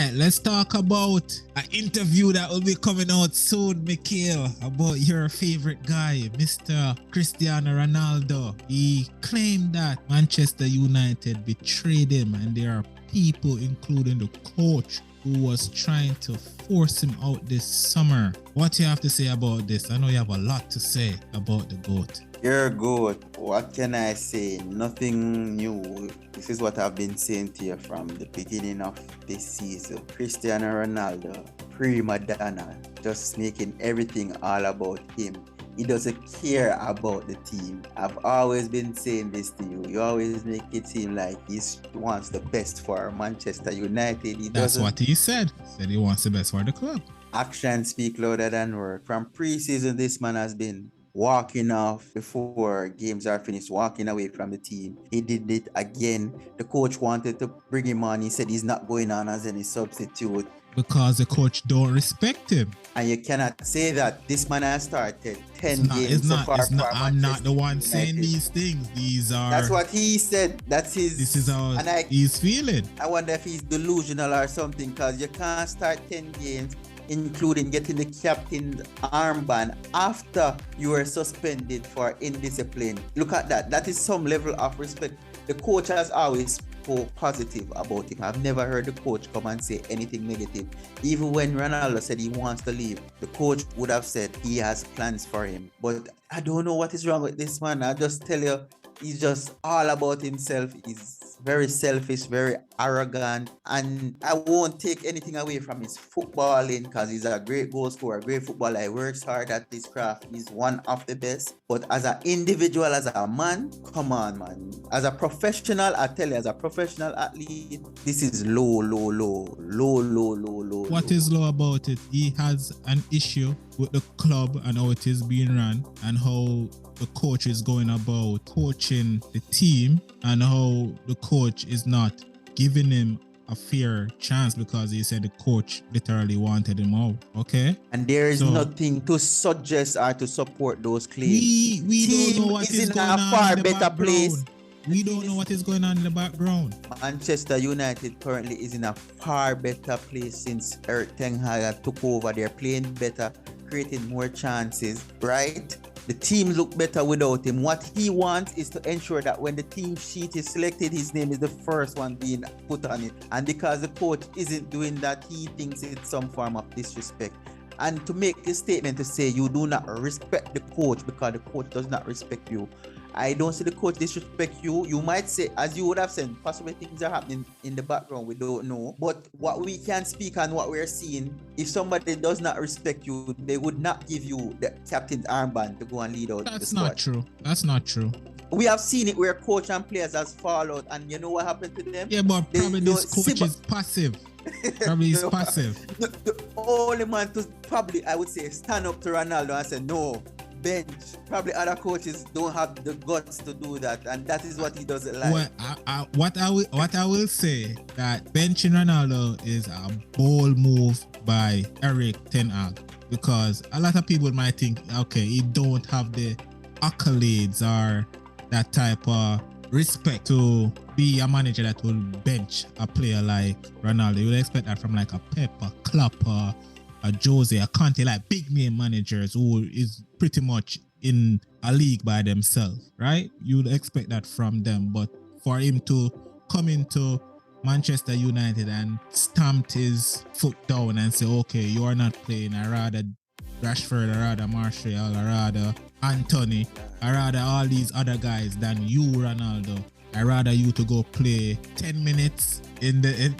right, let's talk about an interview that will be coming out soon, Mikhail, about your favorite guy, Mr. Cristiano Ronaldo. He claimed that Manchester United betrayed him, and there are people, including the coach, who was trying to force him out this summer. What do you have to say about this? I know you have a lot to say about the GOAT. You're good. What can I say? Nothing new. This is what I've been saying to you from the beginning of this season. Cristiano Ronaldo, prima donna, just making everything all about him. He doesn't care about the team. I've always been saying this to you. You always make it seem like he wants the best for Manchester United. That's what he said. He said he wants the best for the club. Actions speak louder than words. From pre-season, this man has been walking off before games are finished, walking away from the team. He did it again. The coach wanted to bring him on. He said he's not going on as any substitute. Because the coach don't respect him. And you cannot say that. This man has started 10 games so far. I'm not the one saying these things. That's what he said. This is how he's feeling. I wonder if he's delusional or something, because you can't start 10 games, including getting the captain's armband after you were suspended for indiscipline. Look at that. That is some level of respect. The coach has always spoke positive about him. I've never heard the coach come and say anything negative. Even when Ronaldo said he wants to leave, the coach would have said he has plans for him. But I don't know what is wrong with this man. I just tell you, he's just all about himself. He's very selfish, very arrogant, and I won't take anything away from his footballing, because he's a great goal scorer, great footballer. He works hard at his craft. He's one of the best. But as an individual, as a man, come on, man. As a professional, I tell you, as a professional athlete, this is low. What is low about it? He has an issue with the club and how it is being run, and how the coach is going about coaching the team, and how the coach is not giving him a fair chance, because he said the coach literally wanted him out. Okay? And there is nothing to suggest or to support those claims. We don't know what is going on in the background. We don't know what is going on in the background. Manchester United currently is in a far better place since Erik ten Hag took over. They're playing better, creating more chances, right? The team look better without him. What he wants is to ensure that when the team sheet is selected, his name is the first one being put on it. And because the coach isn't doing that, he thinks it's some form of disrespect. And to make a statement to say you do not respect the coach because the coach does not respect you, I don't see the coach disrespect you. You might say, as you would have said, possibly things are happening in the background we don't know. But what we can speak and what we're seeing, if somebody does not respect you, they would not give you the captain's armband to go and lead out. That's not true. That's not true. We have seen it where coach and players has fallen out, and you know what happened to them? Yeah, but probably this coach is passive. Probably he's passive. The only man to probably, I would say, stand up to Ronaldo and say, no, bench. Probably other coaches don't have the guts to do that, and that is what he doesn't like. Well, what I will say, that benching Ronaldo is a bold move by Erik ten Hag, because a lot of people might think, okay, he don't have the accolades or that type of respect to be a manager that will bench a player like Ronaldo. You would expect that from like a Pep, a Klopp, a Jose, a Conte, like big name managers who is pretty much in a league by themselves, right? You would expect that from them. But for him to come into Manchester United and stamp his foot down and say, okay, you are not playing, I rather Rashford, I rather Martial, I rather Anthony, I rather all these other guys than you, Ronaldo. I rather you to go play 10 minutes in the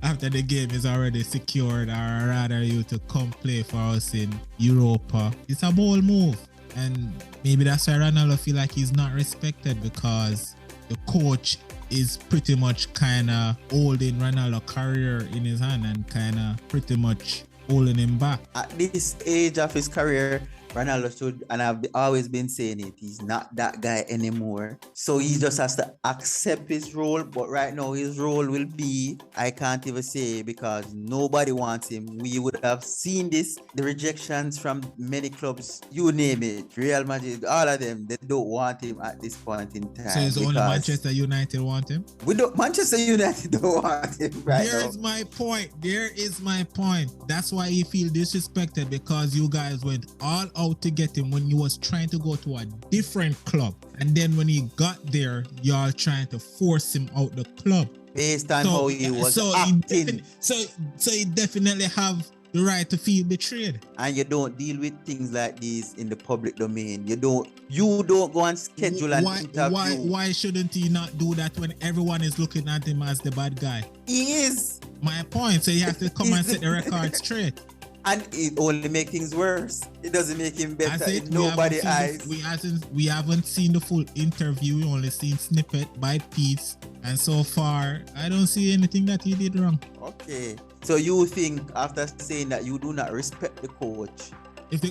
after the game is already secured, or I rather you to come play for us in Europa. It's a bold move, and maybe that's why Ronaldo feel like he's not respected, because the coach is pretty much kind of holding Ronaldo's career in his hand and kind of pretty much holding him back. At this age of his career, Ronaldo should, and I've always been saying it, he's not that guy anymore. So he just has to accept his role. But right now, his role will be, I can't even say because nobody wants him. We would have seen this, the rejections from many clubs, you name it, Real Madrid, all of them, they don't want him at this point in time. So it's only Manchester United want him? Manchester United don't want him right now. There's my point. There is my point. That's why he feel disrespected, because you guys went all out to get him when he was trying to go to a different club. And then when he got there, y'all trying to force him out the club. Based on how he was acting. So he definitely have the right to feel betrayed. And you don't deal with things like these in the public domain. You don't go and schedule an interview. Why shouldn't he not do that when everyone is looking at him as the bad guy? He is. My point. So you have to come and set the record straight. And it only makes things worse. It doesn't make him better in nobody's eyes. We haven't seen the full interview. We only seen snippet by piece. And so far, I don't see anything that he did wrong. Okay. So you think, after saying that, you do not respect the coach? If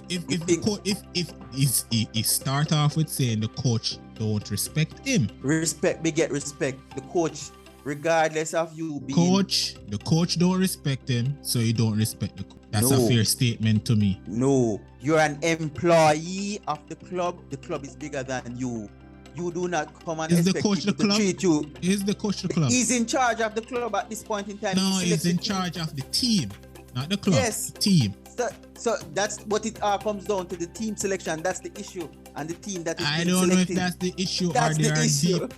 he start off with saying the coach don't respect him. Respect beget respect. The coach, regardless of you being... The coach don't respect him, so you don't respect the coach. That's a fair statement to me. No, you're an employee of the club. The club is bigger than you. You do not come and expect people to treat you. Is the coach the club? He's in charge of the club at this point in time. No, he's in charge of the team, not the club. Yes, the team. So that's what it all comes down to, the team selection. That's the issue, and the team that is I don't know if that's the issue or there are deep.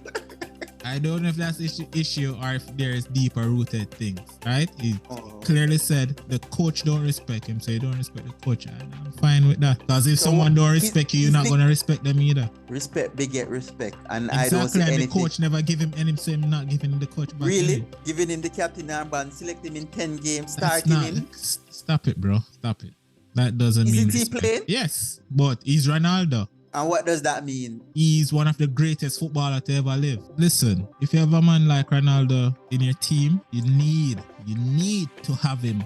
I don't know if that's the issue or if there is deeper rooted things, right? He clearly said the coach don't respect him, so you don't respect the coach. I'm fine with that. Because if someone don't respect you, you're not going to respect them either. Respect beget respect. And exactly, I don't see anything. The coach never give him any, so I'm not giving him the coach back. Really? Giving him the captain armband, select him in 10 games, starting him? Stop it, bro. Stop it. That doesn't mean Isn't he playing? Yes, but he's Ronaldo. And what does that mean? He's one of the greatest footballers to ever live. Listen, if you have a man like Ronaldo in your team, you need to have him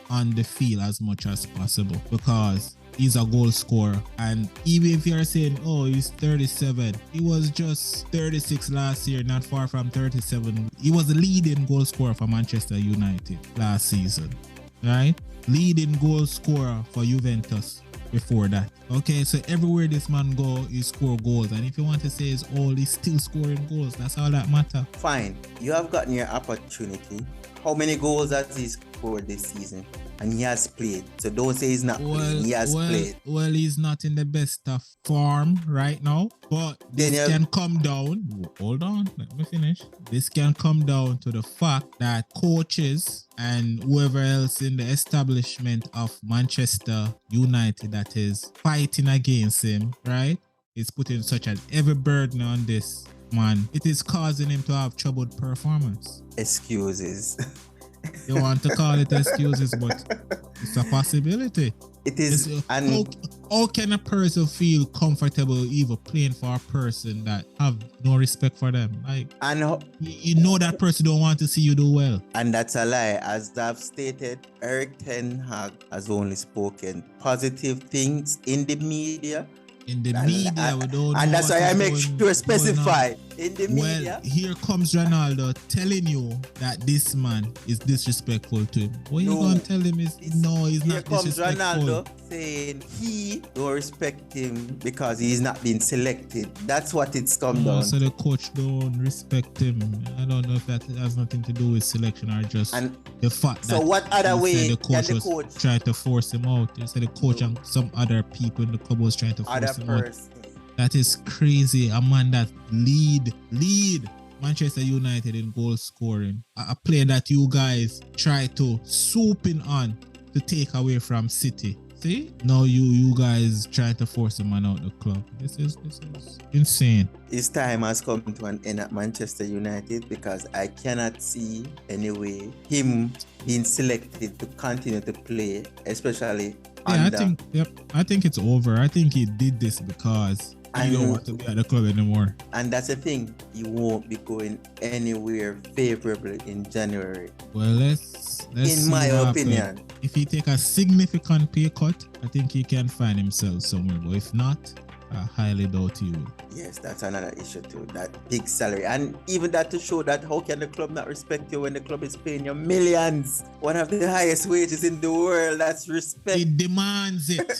on the field as much as possible, because he's a goal scorer. And even if you're saying, oh, he's 37, he was just 36 last year, not far from 37. He was the leading goal scorer for Manchester United last season, right? Leading goal scorer for Juventus before that. Okay, so everywhere this man go, he score goals. And if you want to say he's old, he's still scoring goals. That's all that matter. Fine. You have gotten your opportunity. How many goals has he scored this season? And he has played. So don't say he's not playing. He has played. Well, he's not in the best of form right now. But this can come down. Hold on, let me finish. This can come down to the fact that coaches and whoever else in the establishment of Manchester United that is fighting against him, right, is putting such a heavy burden on this man. It is causing him to have troubled performance. Excuses. You want to call it excuses, but it's a possibility. It is. How can a person feel comfortable even playing for a person that have no respect for them? Like, you know that person don't want to see you do well. And that's a lie. As I've stated, Erik ten Hag has only spoken positive things in the media. In the media, we don't know. And that's why I make sure to specify. In the media. Well, here comes Ronaldo telling you that this man is disrespectful to him. What you going to tell him is, he's not disrespectful. Here comes Ronaldo saying he don't respect him because he's not been selected. That's what it's come down. So the coach don't respect him. I don't know if that has nothing to do with selection or just the fact that what other way the coach was trying to force him out. He said the coach and some other people in the club was trying to force him out. That is crazy. A man that lead Manchester United in goal scoring. A player that you guys try to swoop in on to take away from City. See? Now you guys trying to force a man out the club. This is insane. His time has come to an end at Manchester United, because I cannot see any way him being selected to continue to play, especially I think it's over. I think he did this because he don't want to be at the club anymore. And that's the thing. He won't be going anywhere favorable in January. Well, let's Let's in see my what opinion. happen. If he take a significant pay cut, I think he can find himself somewhere. But if not, I highly doubt he will. Yes, that's another issue too. That big salary, and even that to show that how can the club not respect you when the club is paying you millions, one of the highest wages in the world. That's respect. It demands it.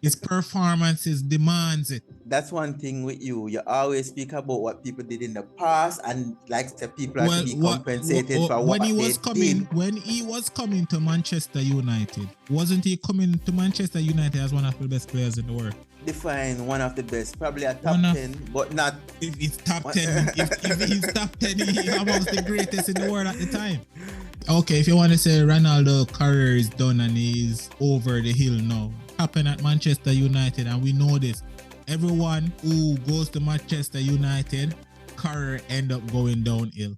His performances demands it. That's one thing with you. You always speak about what people did in the past, and like the people are to be compensated for what they did. When he was coming to Manchester United, wasn't he coming to Manchester United as one of the best players in the world? Define one of the best, probably a top 10, but not. If he's top 10, if he's top 10, he's amongst the greatest in the world at the time. Okay, if you want to say Ronaldo's career is done and he's over the hill now, happened at Manchester United, and we know this. Everyone who goes to Manchester United, career end up going downhill.